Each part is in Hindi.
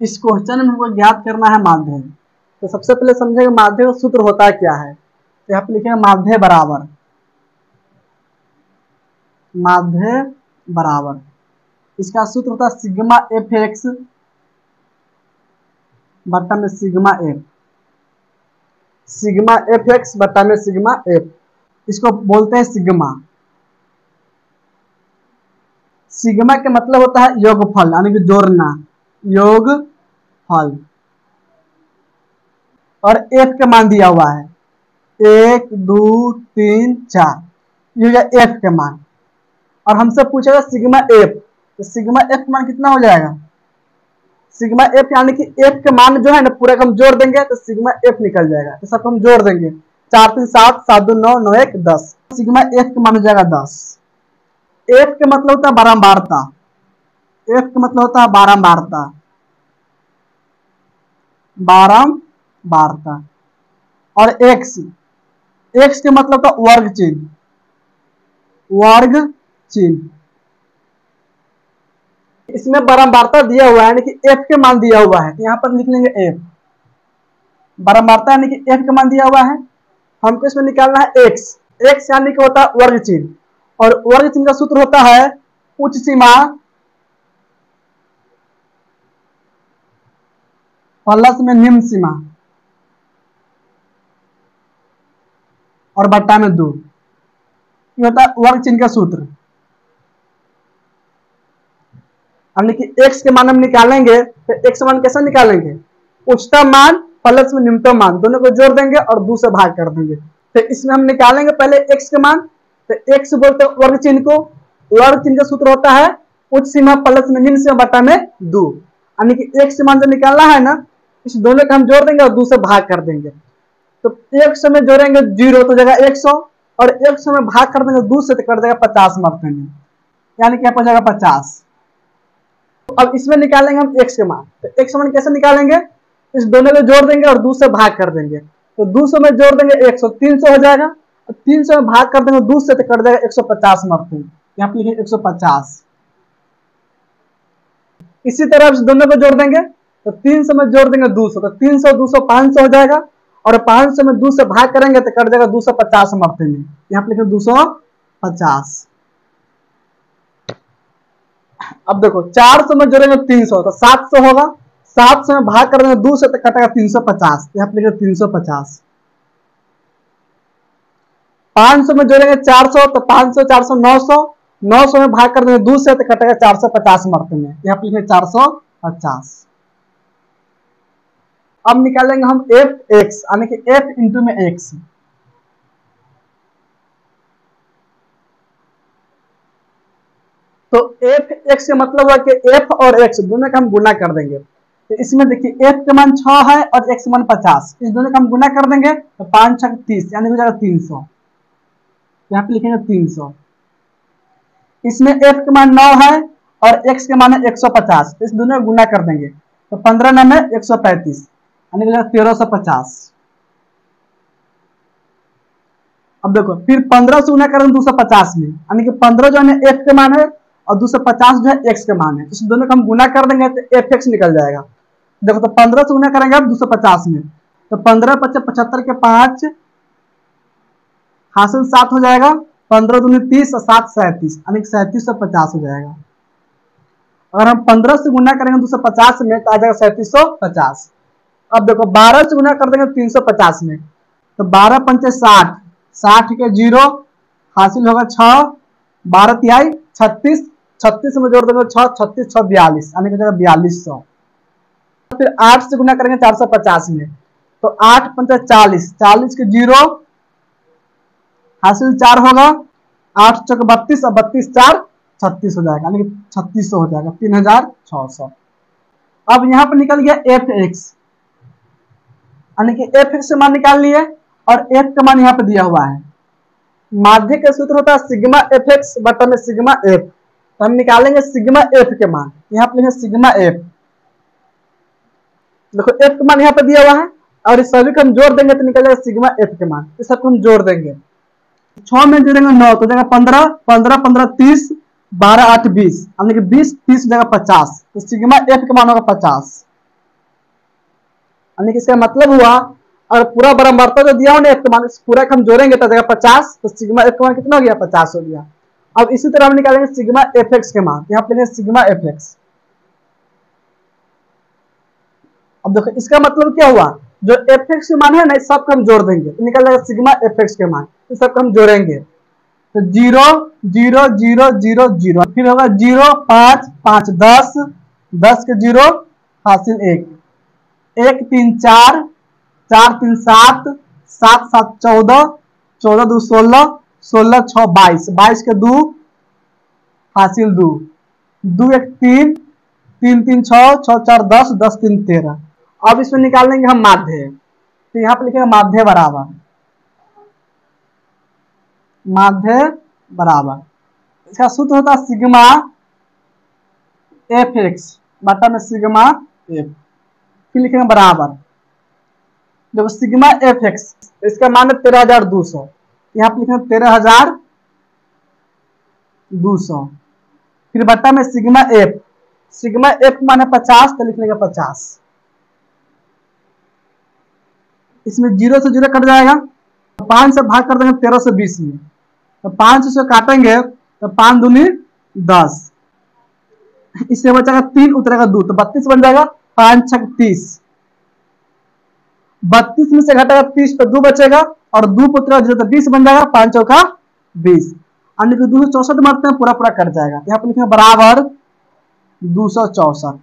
इस क्वेश्चन में हमको ज्ञात करना है माध्य। तो सबसे पहले समझेंगे माध्य का सूत्र होता है क्या है। तो यहाँ पे लिखेंगे माध्य बराबर, माध्य बराबर इसका सूत्र होता है सिग्मा एफ एक्स बट्टा में sigma F, sigma F x बट्टा में सिग्मा एफ, इसको बोलते हैं सिग्मा। सिग्मा का मतलब होता है योगफल यानी कि जोड़ना, योगफल। और एफ का मान दिया हुआ है 1 2 3 4, ये हो गया एफ का मान। और हमसे पूछेगा सिग्मा एफ, तो सिग्मा एफ मान कितना हो जाएगा। सिग्मा एफ यानी कि एफ का मान जो है ना पूरा हम जोड़ देंगे तो सिग्मा एफ निकल जाएगा। तो सब हम जोड़ देंगे 4 3 7 7 2 9 9 1 10, सिग्मा एफ का मान हो जाएगा 10। एफ का मतलब होता है बारंबारता, एफ का मतलब होता है बारंबारता, बारंबारता। और एक्स, एक्स के मतलब होता है वर्ग चिन्ह, वर्ग चिन्ह। इसमें बारंबारता दिया हुआ है यानी कि एफ के मान दिया हुआ है, तो यहाँ पर लिख लेंगे एफ। बारंबारता यानी कि एफ का मान दिया हुआ है, हमको इसमें निकालना है एक्स। एक्स यानी कि होता है वर्ग चिन्ह, और वर्ग चिन्ह का सूत्र होता है उच्च सीमा प्लस में निम्न सीमा और बट्टा में 2, ये होता है वर्ग चिन्ह का सूत्र। यानी कि एक्स के मान हम निकालेंगे तो एक्स मान कैसे निकालेंगे, उच्चतम मान प्लस में निम्नतम मान दोनों को जोड़ देंगे और 2 से भाग कर देंगे। तो इसमें हम निकालेंगे पहले एक्स के मान, तो एक्स बोलते हैं वर्ग चिन्ह को, वर्ग चिन्ह का सूत्र होता है उच्च सीमा प्लस में निम्न सीमा बट्टा में 2। यानी कि एक्स मान जो निकालना है ना, इस दोनों को हम जोड़ देंगे और 2 से भाग कर देंगे। तो 100 में जोड़ेंगे 0 तो जगह 100, और 100 में भाग कर देंगे 2 से तो कर देगा 50 मरते में, यानी कि यहाँ पर जाएगा 50। अब इसमें निकालेंगे हम एक्स के मान, तो एक्स मान कैसे निकालेंगे, इस दोनों को जोड़ देंगे और 2 से भाग कर देंगे। तो 200 में जोड़ देंगे 100, 300 हो जाएगा, और 300 में भाग कर देंगे 2 से तो कर देगा 150 मरते हैं, यहाँ पे लिखेंगे 150। इसी तरह इस दोनों को जोड़ देंगे, तो 300 में जोड़ देंगे 200, तो 300 200 500 हो जाएगा, और 500 में 2 से भाग करेंगे तो कर देगा 250 मरते में, यहाँ पे लिखेंगे 250। अब देखो 400 में जोड़ेंगे 300 तो 700 होगा, 700 में भाग कर देंगे 2 से तो कटेगा 350, यहाँ पे लिखेंगे 350। 500 में जोड़ेंगे 400 तो 500 400 900, 900 में भाग कर देंगे 2 से तो कटेगा 450 मरते में, यहाँ पे लिखेंगे 450। अब निकालेंगे हम एफ एक्स यानी कि एफ इंटू में एक्स। तो एफ एक्स का मतलब हुआ कि एफ और एक्स दोनों का हम गुना कर देंगे। तो इसमें देखिए एफ का मान 6 है और एक्स का मान 50, इस दोनों का हम गुना कर देंगे तो 5 6 30 यानी हो जाएगा 300, यहाँ पे लिखेंगे 300। इसमें एफ का मान 9 है और एक्स का मान है 150, इस दोनों को गुना कर देंगे तो 15 9 135 यानी 1350। अब देखो फिर 15 से गुना करेंगे 250 में, यानी कि 15 जो है एफ के मान है और 250 जो है एक्स के मान है, इस दोनों का हम गुना कर देंगे तो एफ एक्स निकल जाएगा। देखो तो 15 से गुना करेंगे आप 250 में, तो 15 25 75 के 5 हासिल 7 हो जाएगा, 15 दूनी 30 और 7 37 यानी 3750 हो जाएगा। अगर हम 15 से गुना करेंगे 250 में तो आ जाएगा 3750। अब देखो 12 से गुना कर देंगे 350 में, तो 12 पंचे 60, 60 के 0 हासिल होगा 6, 12 तिहाई 36, 36 में जोड़ देंगे 6 36 6 42 यानी कि 4200। फिर 8 से गुना करेंगे 450 में, तो 8 पंचे 40, 40 के 0 हासिल 4 होगा, 8 चौक 32 और 32 4 36 हो जाएगा यानी कि 3600 हो जाएगा, 3600। अब यहाँ पर निकल गया एफ एक्स, यानी कि एफ एक्स का मान निकाल लिए और एफ का मान यहाँ पे दिया हुआ है। माध्य का सूत्र होता है सिग्मा एफ एक्स बटा में सिग्मा एफ, तो हम निकालेंगे सिग्मा एफ के मान, यहाँ पे सिग्मा एफ। देखो एफ का मान यहाँ पे दिया हुआ है और इस सभी को हम जोड़ देंगे तो निकल जाएगा सिग्मा एफ के मान, इस सबको हम जोड़ देंगे। 6 में जोड़ेंगे 9 तो जगह 15, 15 15 30, 12 8 20 यानी कि 20 30 जगह 50, तो सिग्मा एफ का मान होगा 50। यानी कि इसका मतलब हुआ और पूरा बराबरता जो दिया उन्हें एक मान पूरा हम जोड़ेंगे तो देगा 50, तो सिग्मा एफ का मान कितना हो गया 50 हो गया। अब इसी तरह हम निकालेंगे सिग्मा एफ एक्स के मान, यहाँ पे सिग्मा एफ एक्स। अब देखो इसका मतलब क्या हुआ, जो एफ एक्स के मान है ना सबको हम जोड़ देंगे तो निकल जाएगा सिग्मा एफ एक्स के मान, तो सबको हम जोड़ेंगे तो 0 0 0 0 0, फिर होगा 0 5 5 10 10 के 0 हासिल 1 1 3 4 4 3 7 7 7 14 14 2 16 16 6 22 22 के 2 हासिल 2 2 1 3 3 3 6 6 4 10 10 3 13। अब इसमें निकालेंगे हम माध्य, तो यहाँ पे लिखेंगे माध्य बराबर इसका सूत्र होता है सिग्मा एफ एक्स बटा में सिग्मा एफ, फिर लिखेंगे बराबर जब सिग्मा एफ एक्स इसका मान है 13,200, यहाँ पे लिखेंगे 13,200, फिर बटा में सिग्मा एफ मान है 50 तो लिख लेंगे 50, इसमें 0 से 0 कट जाएगा तो 5 से भाग कर देंगे 1320 में, तो 5 से काटेंगे तो 5 दूनी 10, इससे बचेगा 3 उतरेगा 2 तो 32 बन जाएगा, 5 6 30, 32 में से घटेगा 30 तो 2 बचेगा और 2 पुत्रा 0 तो 20 बन जाएगा, 5 चौका 20, अन्य को 264 मारते हैं पूरा पूरा कट जाएगा, यहाँ पे लिखेंगे बराबर 264,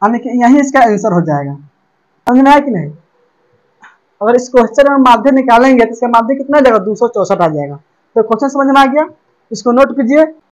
यानी कि यही इसका आंसर हो जाएगा। समझ में आया कि नहीं। अगर इस क्वेश्चन में माध्य निकालेंगे तो इसका माध्य कितना आ जाएगा 264 आ जाएगा। तो क्वेश्चन समझ में आ गया, इसको नोट कीजिए।